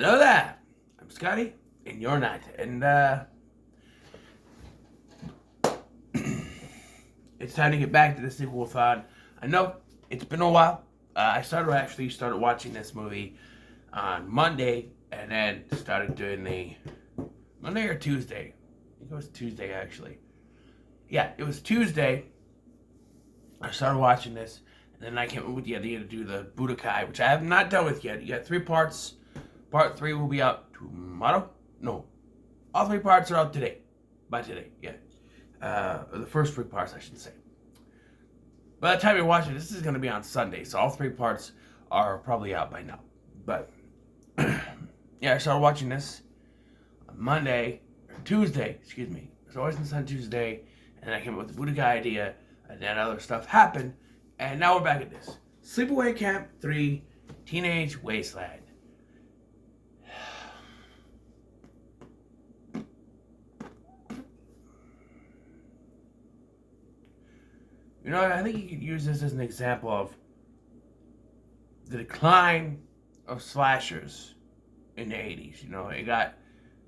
Hello there. I'm Scotty, and you're not. And it's time to get back to the Sequel-A-Thon. I know it's been a while. I started watching this movie on Monday, and then started doing the Monday or Tuesday. I think it was Tuesday actually. Yeah, it was Tuesday. I started watching this, and then I came up with the idea to do the Budokai, which I have not done with yet. You got 3 parts. Part 3 will be out tomorrow. No, all 3 parts are out today. By today, yeah. The first 3 parts, I should say. By the time you're watching, this is going to be on Sunday, so all 3 parts are probably out by now. But yeah, I started watching this on Monday or Tuesday. Excuse me. I was watching this on Tuesday, and I came up with the Budokai idea, and then other stuff happened, and now we're back at this. Sleepaway Camp 3: Teenage Wasteland. You know, I think you could use this as an example of the decline of slashers in the 80s. You know, it got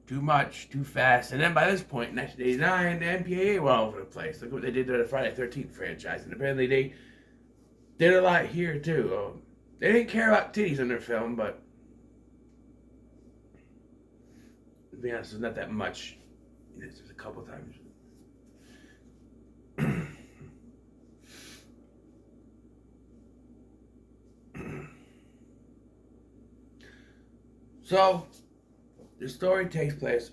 too much, too fast. And then by this point, in 1989, the MPAA were all over the place. Look what they did to the Friday the 13th franchise. And apparently they did a lot here, too. They didn't care about titties in their film, but to be honest, there's not that much. There's a couple times. So, the story takes place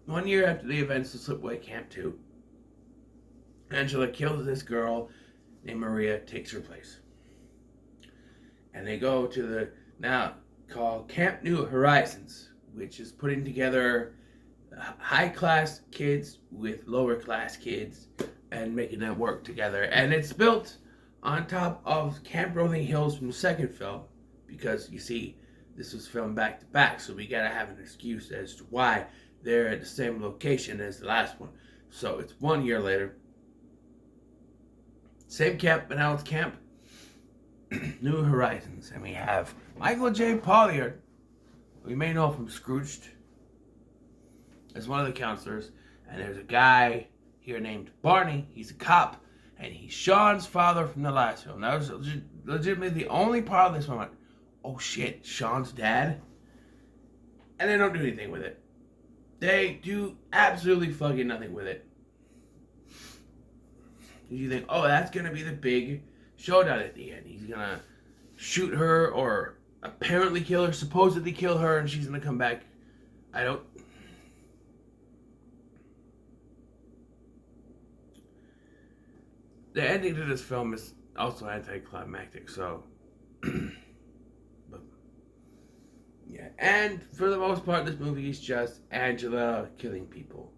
1 year after the events of Sleepaway Camp 2. Angela kills this girl named Maria, takes her place. And they go to the now called Camp New Horizons, which is putting together high-class kids with lower-class kids and making them work together. And it's built on top of Camp Rolling Hills from the second film, because you see, this was filmed back to back, so we gotta have an excuse as to why they're at the same location as the last one. So it's 1 year later. Same camp, but now it's Camp New Horizons. And we have Michael J. Polliard, who we may know from Scrooged, as one of the counselors. And there's a guy here named Barney. He's a cop. And he's Sean's father from the last film. That was legitimately the only part of this one. I went, oh shit, Sean's dad? And they don't do anything with it. They do absolutely fucking nothing with it. You think, oh, that's going to be the big showdown at the end. He's going to shoot her or apparently kill her, supposedly kill her, and she's going to come back. I don't... The ending to this film is also anticlimactic, so... but, yeah, and for the most part, this movie is just Angela killing people.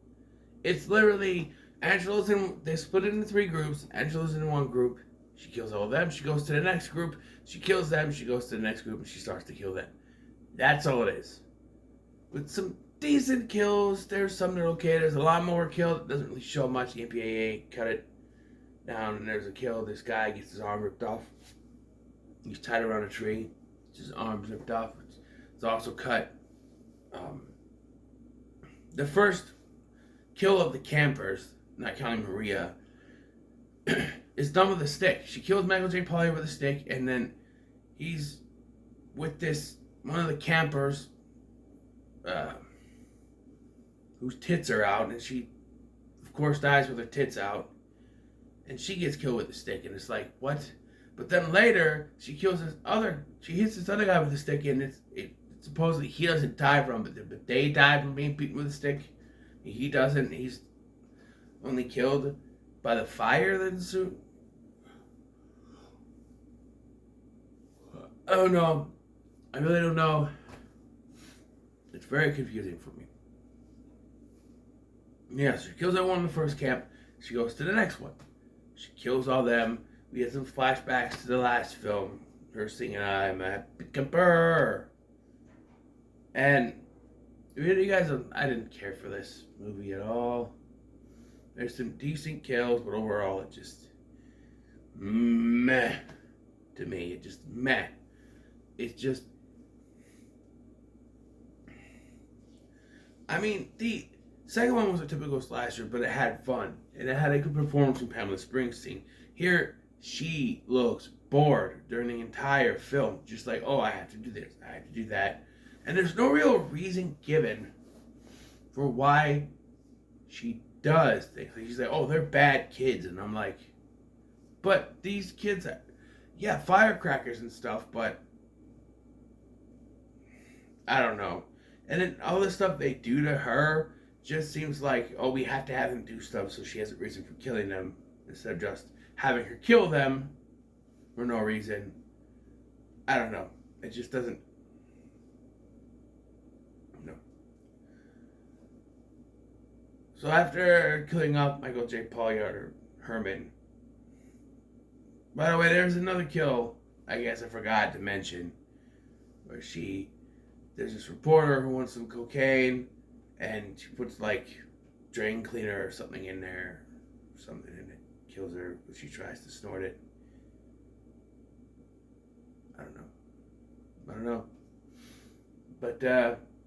It's literally... Angela's in... They split it into 3 groups. Angela's in one group. She kills all of them. She goes to the next group. She kills them. She goes to the next group, and she starts to kill them. That's all it is. With some decent kills. There's some that are okay. There's a lot more killed. It doesn't really show much. The MPAA cut it down, and there's a kill. This guy gets his arm ripped off. He's tied around a tree. His arm's ripped off. It's also cut. The first kill of the campers, not counting Maria, is done with a stick. She kills Michael J. Polliard with a stick, and then he's with this one of the campers whose tits are out, and she, of course, dies with her tits out. And she gets killed with a stick, and it's like, what? But then later, she hits this other guy with a stick, and it's supposedly he doesn't die from it, but they die from being beaten with a stick. He doesn't. He's only killed by the fire that ensued. I don't know. I really don't know. It's very confusing for me. Yeah, so she kills everyone in the first camp. She goes to the next one. She kills all them. We get some flashbacks to the last film. Her singing, I'm a camper. And you guys, I didn't care for this movie at all. There's some decent kills, but overall it just meh to me. It just meh. it's just, I mean, the second one was a typical slasher, but it had fun. And it had a good performance from Pamela Springsteen. Here, she looks bored during the entire film. Just like, oh, I have to do this, I have to do that. And there's no real reason given for why she does things. Like, she's like, oh, they're bad kids. And I'm like, but these kids, yeah, firecrackers and stuff, but I don't know. And then all the stuff they do to her just seems like, oh, we have to have them do stuff so she has a reason for killing them instead of just having her kill them for no reason. I don't know. It just doesn't. No. So after killing off Michael J. Polliard or Herman, by the way, there's another kill I guess I forgot to mention where there's this reporter who wants some cocaine, and she puts like drain cleaner or something in there, something, and it kills her. But she tries to snort it. I don't know. But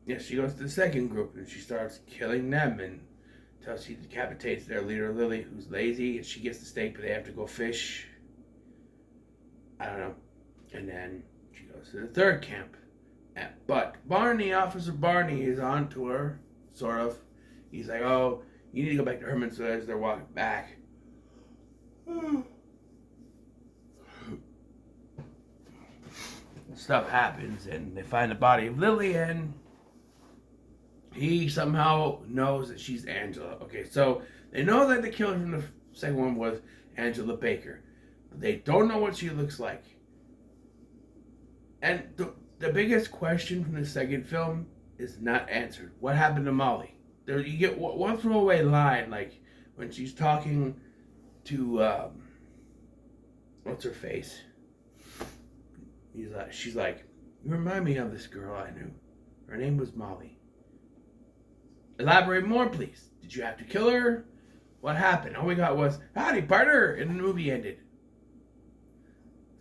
yeah, she goes to the second group and she starts killing them until she decapitates their leader Lily, who's lazy, and she gets the steak, but they have to go fish. I don't know. And then she goes to the third camp. But Barney, Officer Barney, is on to her, sort of. He's like, oh, you need to go back to Herman. So as they're walking back, stuff happens, and they find the body of Lily, and he somehow knows that she's Angela. Okay, so they know that the killer from the second one was Angela Baker. But they don't know what she looks like. And the biggest question from the second film is not answered. What happened to Molly? There, you get one throwaway line, like when she's talking to what's her face? She's like, you remind me of this girl I knew. Her name was Molly. Elaborate more, please. Did you have to kill her? What happened? All we got was, howdy, partner, and the movie ended.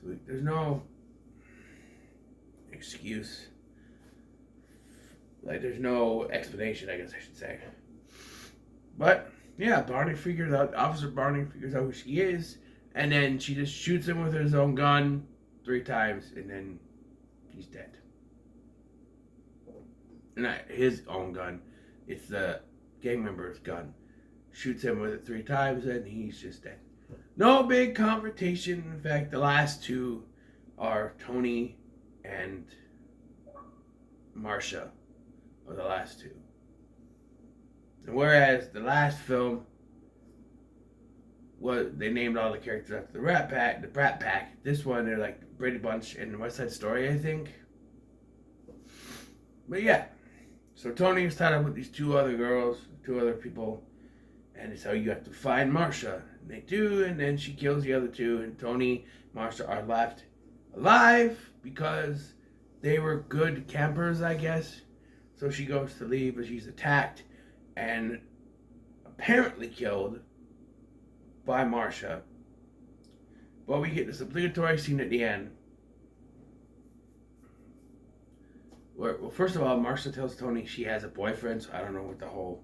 So there's no excuse. Like, there's no explanation, I guess I should say. But, yeah, Officer Barney figures out who she is, and then she just shoots him with his own gun 3 times, and then he's dead. Not his own gun, it's the gang member's gun. Shoots him with it 3 times, and he's just dead. No big confrontation. In fact, the last 2 are Tony and Marcia, are the last 2. And whereas the last film, they named all the characters after the Brat Pack. This one, they're like Brady Bunch and West Side Story, I think. But yeah, so Tony is tied up with these 2 other people, and it's how you have to find Marcia. And they do, and then she kills the other 2, and Tony, Marcia are left alive because they were good campers, I guess. So she goes to leave, but she's attacked and apparently killed by Marcia. But we get this obligatory scene at the end. Well, first of all, Marcia tells Tony she has a boyfriend, so I don't know what the whole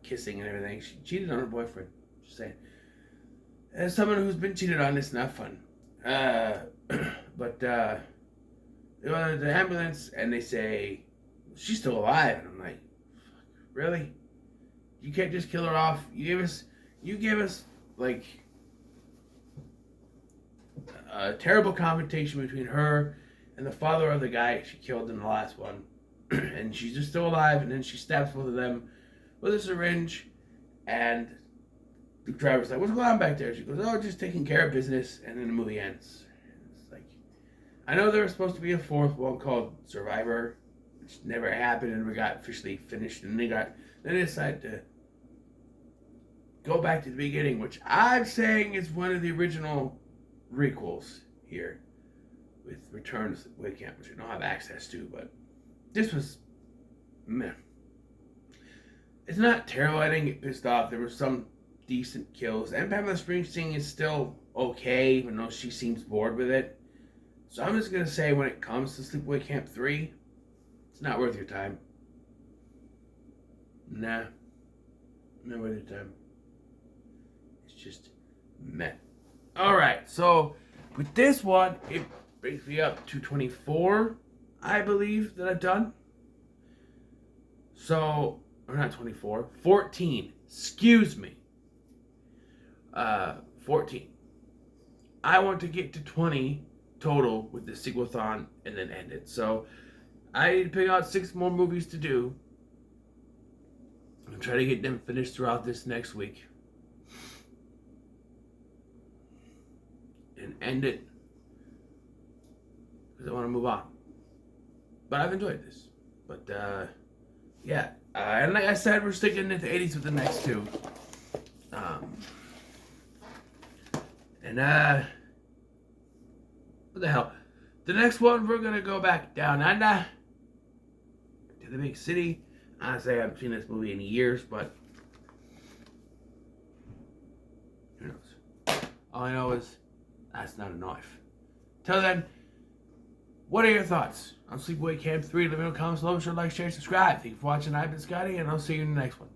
kissing and everything. She cheated on her boyfriend. Just saying. As someone who's been cheated on, it's not fun. But they go to the ambulance and they say she's still alive, and I'm like, really? You can't just kill her off. You gave us like a terrible confrontation between her and the father of the guy she killed in the last one, and she's just still alive. And then she stabs both of them with a syringe, and the driver's like, "What's going on back there?" She goes, "Oh, just taking care of business." And then the movie ends. It's like, I know there was supposed to be a 4th one called Survivor, which never happened and we got officially finished. And they decided to go back to the beginning, which I'm saying is one of the original requels here with Return to Sleepaway Camp, which I don't have access to, but this was meh. It's not terrible. I didn't get pissed off. There were some decent kills, and Pamela Springsteen is still okay, even though she seems bored with it. So I'm just going to say when it comes to Sleepaway Camp 3, it's not worth your time. Nah. Not worth your time. It's just meh. Alright, so with this one, it brings me up to 24, I believe, that I've done. So, or not 24, 14. Excuse me. 14. I want to get to 20 total with the Sequel-A-Thon and then end it. So, I need to pick out 6 more movies to do. I'm trying to get them finished throughout this next week. And end it. Because I want to move on. But I've enjoyed this. But, yeah. And like I said, we're sticking into the 80s with the next 2. What the hell? The next one, we're going to go back down under to the big city. Honestly, I haven't seen this movie in years, but who knows? All I know is that's not a knife. Till then, what are your thoughts on Sleepaway Camp 3? Let me know in the comments below. Be sure to like, share, subscribe. Thank you for watching. I've been Scotty, and I'll see you in the next one.